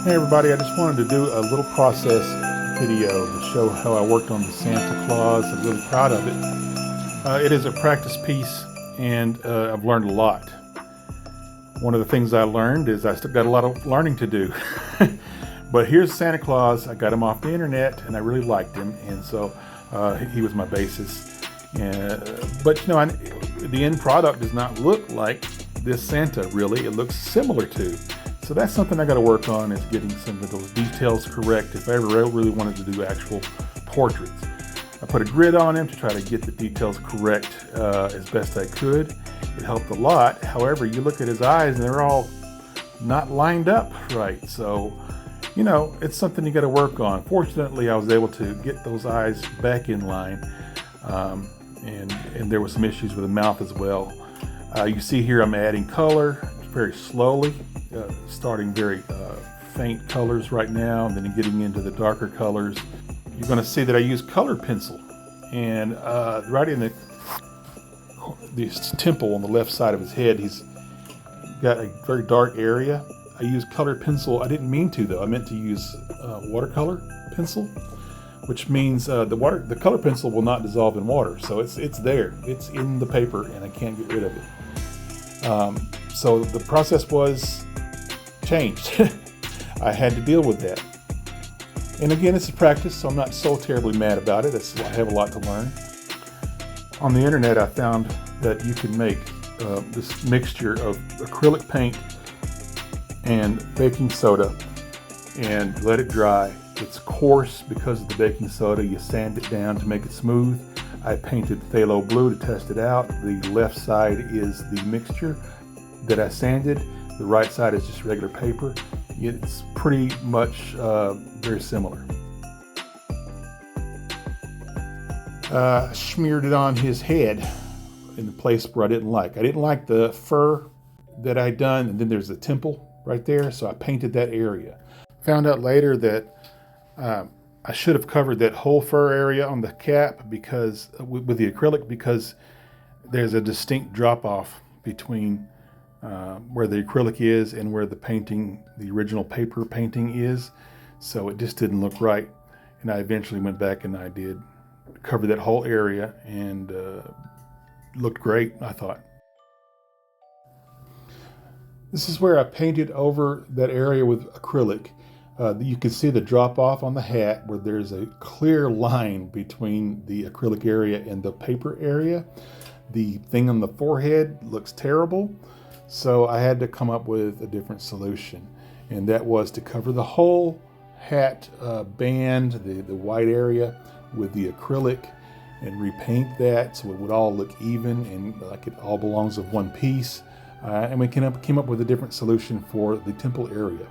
Hey everybody, I just wanted to do a little process video to show how I worked on the Santa Claus. I'm really proud of it. It is a practice piece and I've learned a lot. One of the things I learned is I still got a lot of learning to do. But here's Santa Claus. I got him off the internet and I really liked him, and so he was my basis. But you know, the end product does not look like this Santa really. It looks similar to. So that's something I got to work on, is getting some of those details correct if I ever really wanted to do actual portraits. I put a grid on him to try to get the details correct as best I could. It helped a lot. However, you look at his eyes and they're all not lined up right. So, you know, it's something you got to work on. Fortunately, I was able to get those eyes back in line. And there were some issues with the mouth as well. You see here I'm adding color very slowly. Starting very faint colors right now, and then getting into the darker colors. You're going to see that I use color pencil, and right in this temple on the left side of his head, he's got a very dark area. I use color pencil. I didn't mean to though. I meant to use watercolor pencil, which means the color pencil will not dissolve in water. So it's there. It's in the paper, and I can't get rid of it. So the process was changed. I had to deal with that. And again, it's a practice, so I'm not so terribly mad about it. I have a lot to learn. On the internet, I found that you can make this mixture of acrylic paint and baking soda and let it dry. It's coarse because of the baking soda. You sand it down to make it smooth. I painted phthalo blue to test it out. The left side is the mixture that I sanded. The right side is just regular paper. It's pretty much very similar. Smeared it on his head in the place where I didn't like. I didn't like the fur that I'd done, and then there's the temple right there, so I painted that area. Found out later that I should have covered that whole fur area on the cap because with the acrylic, because there's a distinct drop off between where the acrylic is and where the original paper painting is. So it just didn't look right. And I eventually went back and I did cover that whole area, and looked great, I thought. This is where I painted over that area with acrylic. You can see the drop off on the hat where there's a clear line between the acrylic area and the paper area. The thing on the forehead looks terrible. So I had to come up with a different solution, and that was to cover the whole hat band, the white area, with the acrylic and repaint that so it would all look even and like it all belongs of one piece. And we came up with a different solution for the temple area.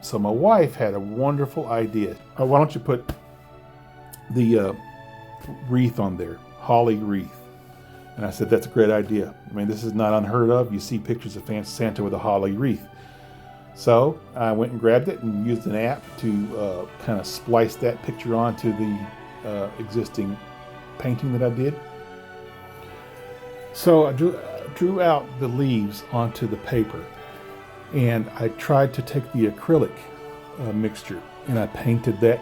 So my wife had a wonderful idea. Why don't you put the wreath on there, holly wreath? And I said, that's a great idea. I mean, this is not unheard of. You see pictures of Santa with a holly wreath. So I went and grabbed it and used an app to kind of splice that picture onto the existing painting that I did. So I drew out the leaves onto the paper, and I tried to take the acrylic mixture and I painted that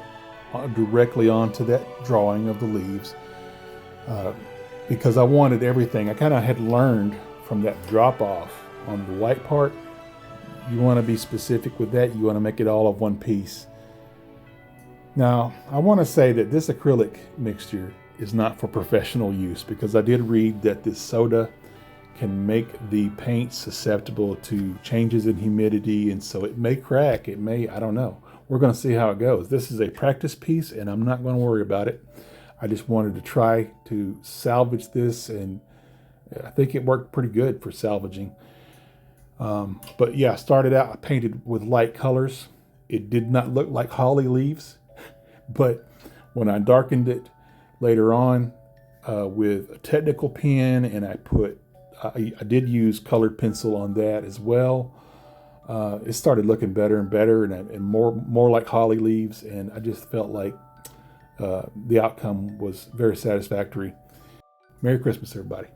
directly onto that drawing of the leaves. Because I wanted everything. I kind of had learned from that drop off on the white part. You want to be specific with that. You want to make it all of one piece. Now, I want to say that this acrylic mixture is not for professional use, because I did read that this soda can make the paint susceptible to changes in humidity, and so it may crack, it may, I don't know. We're going to see how it goes. This is a practice piece, and I'm not going to worry about it. I just wanted to try to salvage this, and I think it worked pretty good for salvaging. But yeah, I started out, I painted with light colors. It did not look like holly leaves, but when I darkened it later on with a technical pen, and I did use colored pencil on that as well, it started looking better and better, and more like holly leaves, and I just felt like the outcome was very satisfactory. Merry Christmas, everybody.